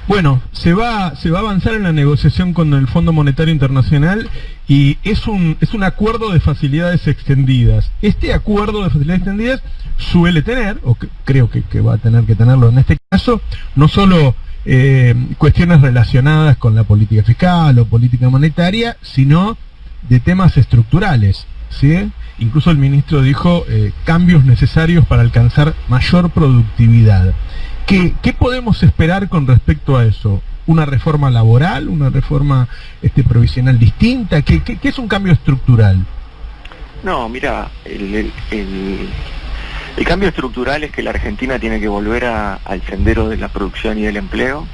Bueno, se va a avanzar en la negociación con el Fondo Monetario Internacional y es un acuerdo de facilidades extendidas. Este acuerdo de facilidades extendidas suele tener, o creo que va a tener que tenerlo en este caso, no solo cuestiones relacionadas con la política fiscal o política monetaria, sino de temas estructurales, ¿sí? Incluso el ministro dijo cambios necesarios para alcanzar mayor productividad. ¿Qué podemos esperar con respecto a eso? ¿Una reforma laboral? ¿Una reforma provisional distinta? ¿Qué es un cambio estructural? No, mira, el cambio estructural es que la Argentina tiene que volver al sendero de la producción y del empleo,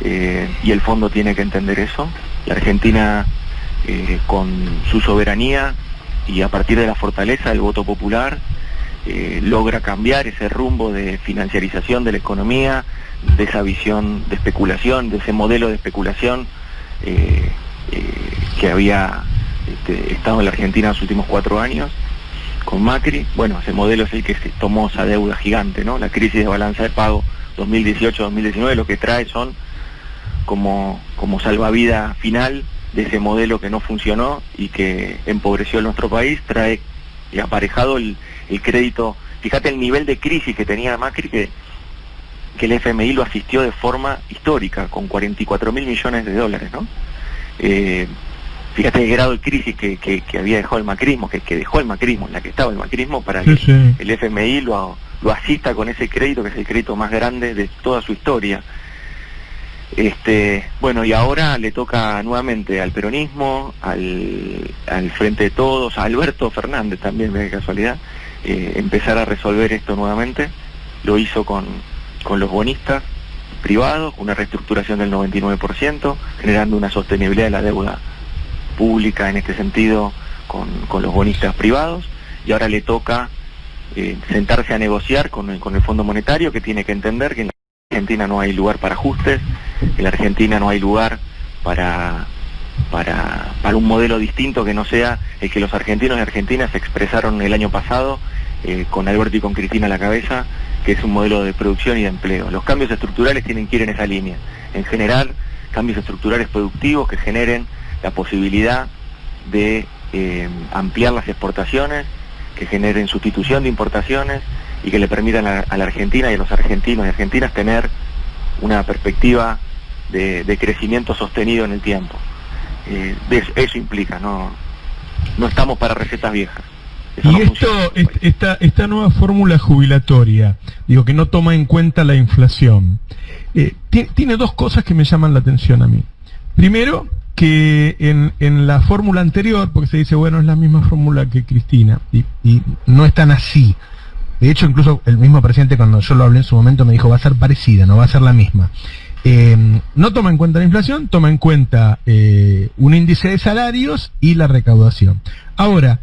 y el fondo tiene que entender eso. La Argentina, con su soberanía y a partir de la fortaleza del voto popular, logra cambiar ese rumbo de financiarización de la economía, de esa visión de especulación, de ese modelo de especulación que había estado en la Argentina en los últimos 4 años con Macri. Bueno, ese modelo es el que se tomó esa deuda gigante, ¿no? La crisis de balanza de pago 2018-2019 lo que trae son como salvavidas final de ese modelo que no funcionó y que empobreció a nuestro país, trae aparejado el crédito. Fíjate el nivel de crisis que tenía Macri, que el FMI lo asistió de forma histórica, con 44.000 millones de dólares, ¿no? Fíjate el grado de crisis que había dejado el macrismo, que dejó el macrismo, en la que estaba el macrismo, para que el FMI lo asista con ese crédito, que es el crédito más grande de toda su historia. Bueno, y ahora le toca nuevamente al peronismo, al Frente de Todos, a Alberto Fernández también, de casualidad, empezar a resolver esto nuevamente. Lo hizo con los bonistas privados, una reestructuración del 99%, generando una sostenibilidad de la deuda pública en este sentido con los bonistas privados, y ahora le toca sentarse a negociar con el Fondo Monetario, que tiene que entender que en la Argentina no hay lugar para ajustes, en la Argentina no hay lugar para un modelo distinto que no sea el que los argentinos y argentinas expresaron el año pasado, con Alberto y con Cristina a la cabeza, que es un modelo de producción y de empleo. Los cambios estructurales tienen que ir en esa línea, en general cambios estructurales productivos que generen la posibilidad de ampliar las exportaciones, que generen sustitución de importaciones y que le permitan a la Argentina y a los argentinos y argentinas tener una perspectiva de crecimiento sostenido en el tiempo. Eso implica, no estamos para recetas viejas. Y esta nueva fórmula jubilatoria, digo, que no toma en cuenta la inflación, tiene 2 cosas que me llaman la atención a mí. Primero, que en la fórmula anterior, porque se dice, bueno, es la misma fórmula que Cristina, y no es tan así. De hecho, incluso el mismo presidente, cuando yo lo hablé en su momento, me dijo, va a ser parecida, no va a ser la misma. No toma en cuenta la inflación, toma en cuenta un índice de salarios y la recaudación. Ahora,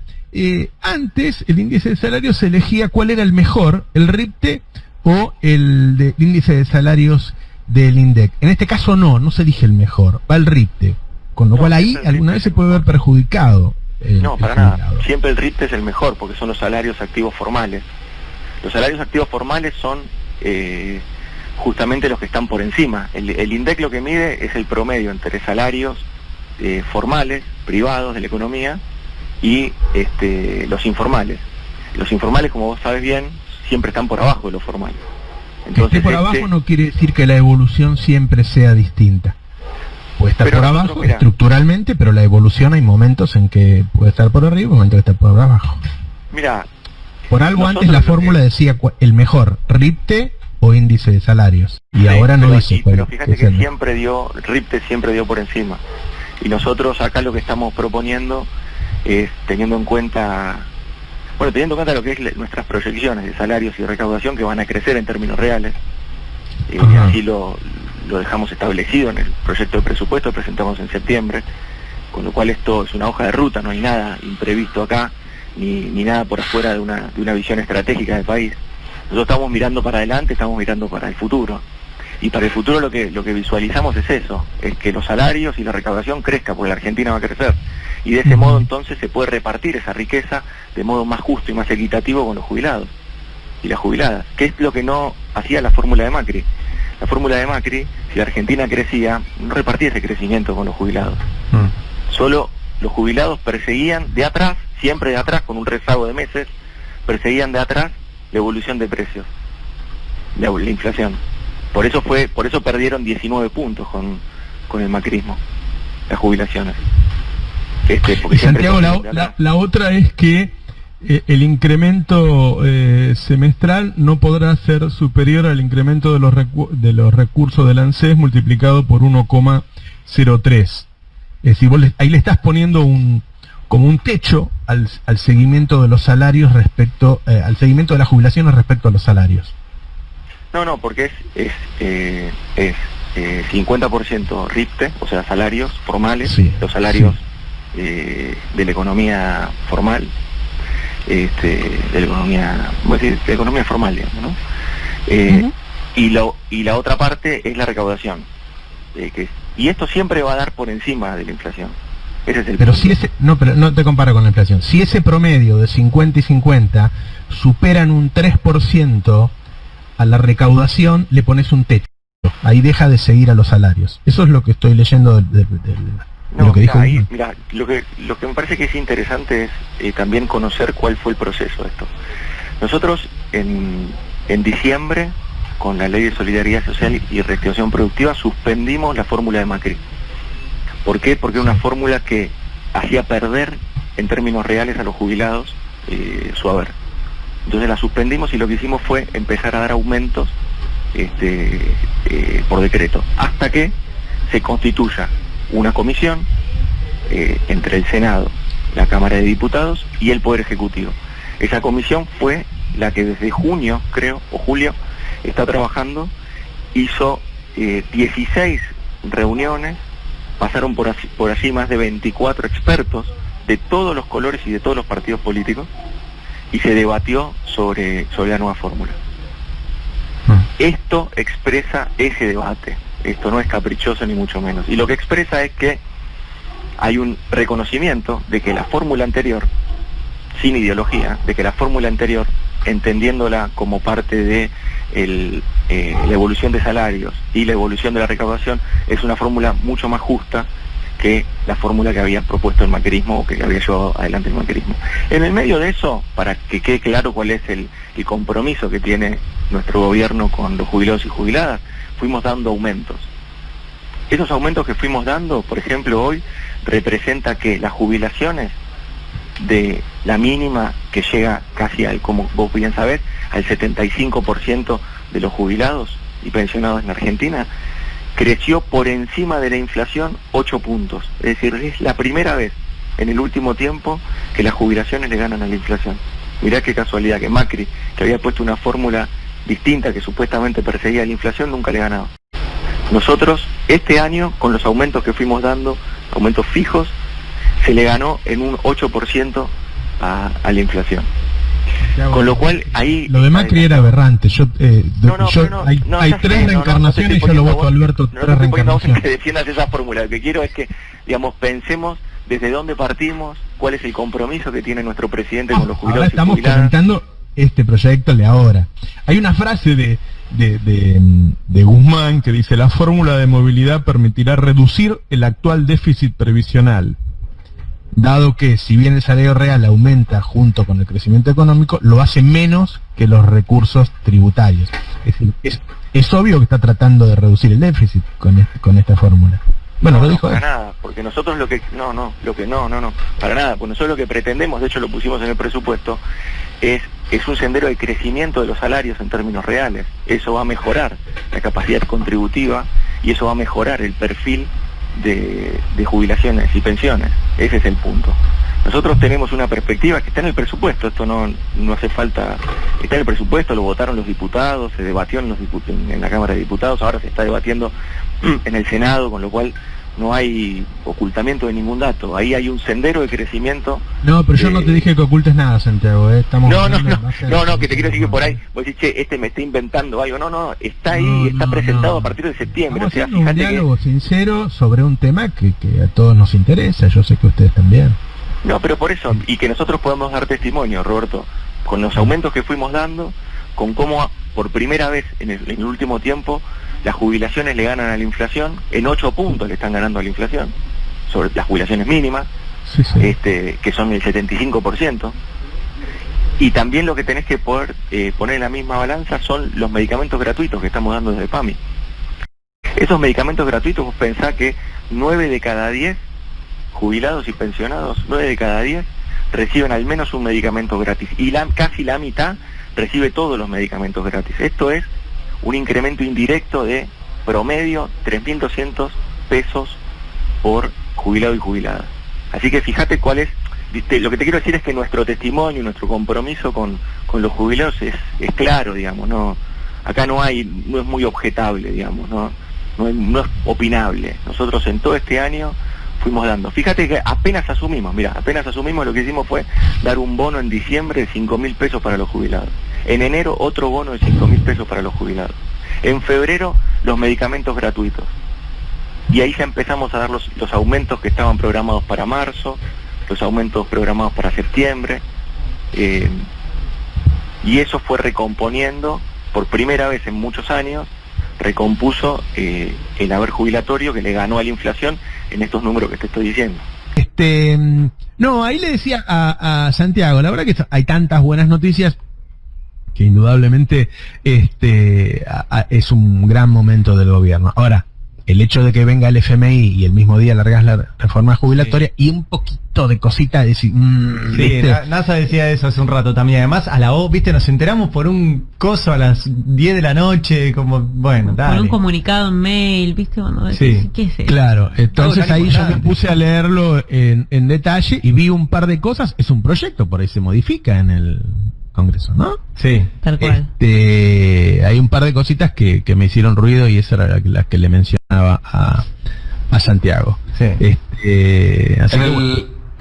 antes el índice de salarios se elegía cuál era el mejor, el RIPTE o el índice de salarios del INDEC. En este caso no se elige el mejor, va el RIPTE, con lo cual ahí alguna vez se puede ver perjudicado. No, para nada. Siempre el RIPTE es el mejor porque son los salarios activos formales. Los salarios activos formales son justamente los que están por encima. El INDEC lo que mide es el promedio entre salarios formales, privados de la economía, y los informales. Los informales, como vos sabes bien, siempre están por abajo de los formales. Entonces, que esté por abajo no quiere decir que la evolución siempre sea distinta. Puede estar por abajo estructuralmente, pero la evolución hay momentos en que puede estar por arriba y momentos en que está por abajo. Mira, por algo antes la fórmula decía el mejor, RIPTE o índice de salarios, y ahora no dice cuál. Pero fíjate que RIPTE siempre dio por encima. Y nosotros acá lo que estamos proponiendo es teniendo en cuenta lo que es nuestras proyecciones de salarios y recaudación, que van a crecer en términos reales. Así lo dejamos establecido en el proyecto de presupuesto que presentamos en septiembre, con lo cual esto es una hoja de ruta, no hay nada imprevisto acá, ni nada por afuera de una visión estratégica del país. Nosotros estamos mirando para adelante, estamos mirando para el futuro. Y para el futuro lo que visualizamos es eso, es que los salarios y la recaudación crezcan, porque la Argentina va a crecer. Y de ese modo entonces se puede repartir esa riqueza de modo más justo y más equitativo con los jubilados y las jubiladas, que es lo que no hacía la fórmula de Macri. La fórmula de Macri, si la Argentina crecía, no repartía ese crecimiento con los jubilados. Solo los jubilados perseguían de atrás, siempre de atrás, con un rezago de meses, perseguían de atrás la evolución de precios, la inflación. Por eso perdieron 19 puntos con el macrismo, las jubilaciones. Y Santiago, la otra es que el incremento semestral no podrá ser superior al incremento de los recursos del ANSES multiplicado por 1,03. Es decir, ahí le estás poniendo como un techo al seguimiento de los salarios respecto al seguimiento de las jubilaciones respecto a los salarios. No, porque es 50% RIPTE, o sea, salarios formales, sí, los salarios de la economía formal, de la economía, voy a decir, de la economía formal, digamos, ¿no? Y la otra parte es la recaudación, y esto siempre va a dar por encima de la inflación. Ese es el punto. Pero no te comparo con la inflación. Si ese promedio de 50 y 50 superan un 3% a la recaudación, le pones un techo. Ahí deja de seguir a los salarios. Eso es lo que estoy leyendo de lo que dijo. Ahí, mira, lo que me parece que es interesante es también conocer cuál fue el proceso de esto. Nosotros en diciembre, con la Ley de Solidaridad Social y Reactivación Productiva, suspendimos la fórmula de Macri. ¿Por qué? Porque era una fórmula que hacía perder en términos reales a los jubilados su haber. Entonces la suspendimos y lo que hicimos fue empezar a dar aumentos por decreto, hasta que se constituya una comisión entre el Senado, la Cámara de Diputados y el Poder Ejecutivo. Esa comisión fue la que desde junio, creo, o julio, está trabajando, hizo 16 reuniones, pasaron por allí más de 24 expertos de todos los colores y de todos los partidos políticos, y se debatió sobre la nueva fórmula. Esto expresa ese debate, esto no es caprichoso ni mucho menos, y lo que expresa es que hay un reconocimiento de que la fórmula anterior, sin ideología, de que la fórmula anterior, entendiéndola como parte de la evolución de salarios y la evolución de la recaudación, es una fórmula mucho más justa que la fórmula que había propuesto el macrismo o que había llevado adelante el macrismo. En el medio de eso, para que quede claro cuál es el compromiso que tiene nuestro gobierno con los jubilados y jubiladas, fuimos dando aumentos. Esos aumentos que fuimos dando, por ejemplo, hoy, representa que las jubilaciones de la mínima, que llega casi al, como vos bien sabés, al 75% de los jubilados y pensionados en Argentina, creció por encima de la inflación 8 puntos. Es decir, es la primera vez en el último tiempo que las jubilaciones le ganan a la inflación. Mirá qué casualidad que Macri, que había puesto una fórmula distinta que supuestamente perseguía la inflación, nunca le ganaba. Nosotros, este año, con los aumentos que fuimos dando, aumentos fijos, se le ganó en un 8% a la inflación. Con lo cual, ahí... Lo de Macri era aberrante. Hay tres reencarnaciones y yo lo voto a Alberto. No te estoy poniendo vos en que defiendas esa fórmula. Lo que quiero es que, digamos, pensemos desde dónde partimos, cuál es el compromiso que tiene nuestro presidente con los jubilados y jubiladas. Estamos comentando este proyecto de ahora. Hay una frase de Guzmán que dice: la fórmula de movilidad permitirá reducir el actual déficit previsional, dado que, si bien el salario real aumenta junto con el crecimiento económico, lo hace menos que los recursos tributarios. Es decir, es obvio que está tratando de reducir el déficit con esta fórmula. Bueno, lo dijo para nada, porque nosotros para nada, pues nosotros lo que pretendemos, de hecho lo pusimos en el presupuesto, es un sendero de crecimiento de los salarios en términos reales. Eso va a mejorar la capacidad contributiva y eso va a mejorar el perfil de jubilaciones y pensiones. Ese es el punto. Nosotros tenemos una perspectiva que está en el presupuesto, esto no hace falta, está en el presupuesto, lo votaron los diputados, se debatió en la Cámara de Diputados, ahora se está debatiendo en el Senado, con lo cual no hay ocultamiento de ningún dato, ahí hay un sendero de crecimiento. No, pero yo no te dije que ocultes nada, Santiago, Estamos que te quiero decir que por ahí, vos decís, che, me está inventando algo, está ahí, está presentado a partir de septiembre. Estamos haciendo un diálogo sincero sobre un tema que a todos nos interesa, yo sé que ustedes también. No, pero por eso, y que nosotros podemos dar testimonio, Roberto, con los aumentos que fuimos dando, con cómo por primera vez en el último tiempo las jubilaciones le ganan a la inflación, en 8 puntos le están ganando a la inflación, sobre las jubilaciones mínimas, Sí, sí. que son el 75%. Y también lo que tenés que poder poner en la misma balanza son los medicamentos gratuitos que estamos dando desde PAMI. Esos medicamentos gratuitos, vos pensás que 9 de cada 10 jubilados y pensionados, 9 de cada 10 reciben al menos un medicamento gratis, y casi la mitad recibe todos los medicamentos gratis. Esto es un incremento indirecto de promedio 3.200 pesos por jubilado y jubilada. Así que fíjate cuál es, lo que te quiero decir es que nuestro testimonio, nuestro compromiso con los jubilados es claro, digamos, no, acá no es muy objetable, digamos, no es opinable. Nosotros en todo este año fuimos dando. Fíjate que apenas asumimos, lo que hicimos fue dar un bono en diciembre de 5.000 pesos para los jubilados. En enero otro bono de 5.000 pesos para los jubilados. En febrero los medicamentos gratuitos. Y ahí ya empezamos a dar los aumentos que estaban programados para marzo, los aumentos programados para septiembre. Y eso fue recomponiendo, por primera vez en muchos años, recompuso el haber jubilatorio que le ganó a la inflación en estos números que te estoy diciendo. No, ahí le decía a Santiago, la verdad que hay tantas buenas noticias que indudablemente es un gran momento del gobierno. Ahora, el hecho de que venga el FMI y el mismo día largas la reforma jubilatoria, sí, y un poquito de cosita de decir, sí, NASA decía eso hace un rato también. Además, a la voz, viste, nos enteramos por un coso a las 10 de la noche, como, bueno, dale. Por un comunicado en mail, viste, bueno, sí. ¿Qué es eso? Claro, entonces ahí yo me puse a leerlo en detalle y vi un par de cosas. Es un proyecto, por ahí se modifica en el Congreso, ¿no? Sí. Tal cual. Hay un par de cositas que me hicieron ruido y esa era la que le mencionaba a Santiago. Sí. Así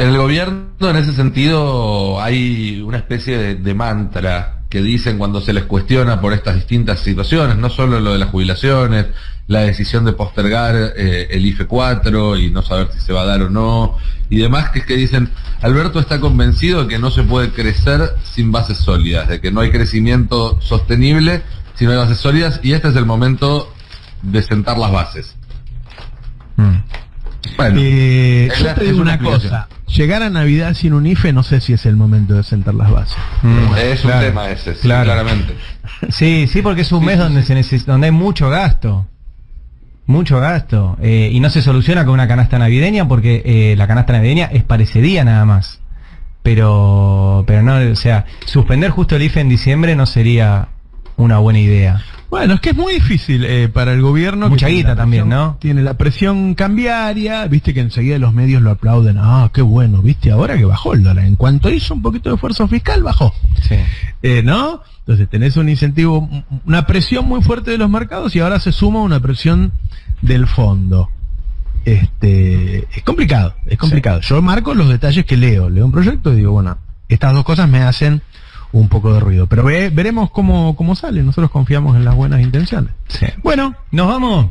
en el gobierno, en ese sentido, hay una especie de mantra que dicen cuando se les cuestiona por estas distintas situaciones, no solo lo de las jubilaciones, la decisión de postergar el IFE 4 y no saber si se va a dar o no, y demás, que es que dicen, Alberto está convencido de que no se puede crecer sin bases sólidas, de que no hay crecimiento sostenible si no hay bases sólidas, y este es el momento de sentar las bases. Bueno, yo te digo una cosa, llegar a Navidad sin un IFE no sé si es el momento de sentar las bases. Es un tema ese, sí, claro. Claramente. Sí, porque es un mes donde donde hay mucho gasto. Y no se soluciona con una canasta navideña porque la canasta navideña es para ese día nada más. Pero no, o sea, suspender justo el IFE en diciembre no sería una buena idea. Bueno, es que es muy difícil para el gobierno. Mucha guita también, ¿no? Tiene la presión cambiaria, viste que enseguida los medios lo aplauden. Ah, qué bueno, viste, ahora que bajó el dólar. En cuanto hizo un poquito de esfuerzo fiscal, bajó. Sí. ¿No? Entonces tenés un incentivo, una presión muy fuerte de los mercados y ahora se suma una presión del fondo. Es complicado. Sí. Yo marco los detalles que leo un proyecto y digo, bueno, estas dos cosas me hacen un poco de ruido, pero veremos cómo sale. Nosotros confiamos en las buenas intenciones. Sí. Bueno, nos vamos.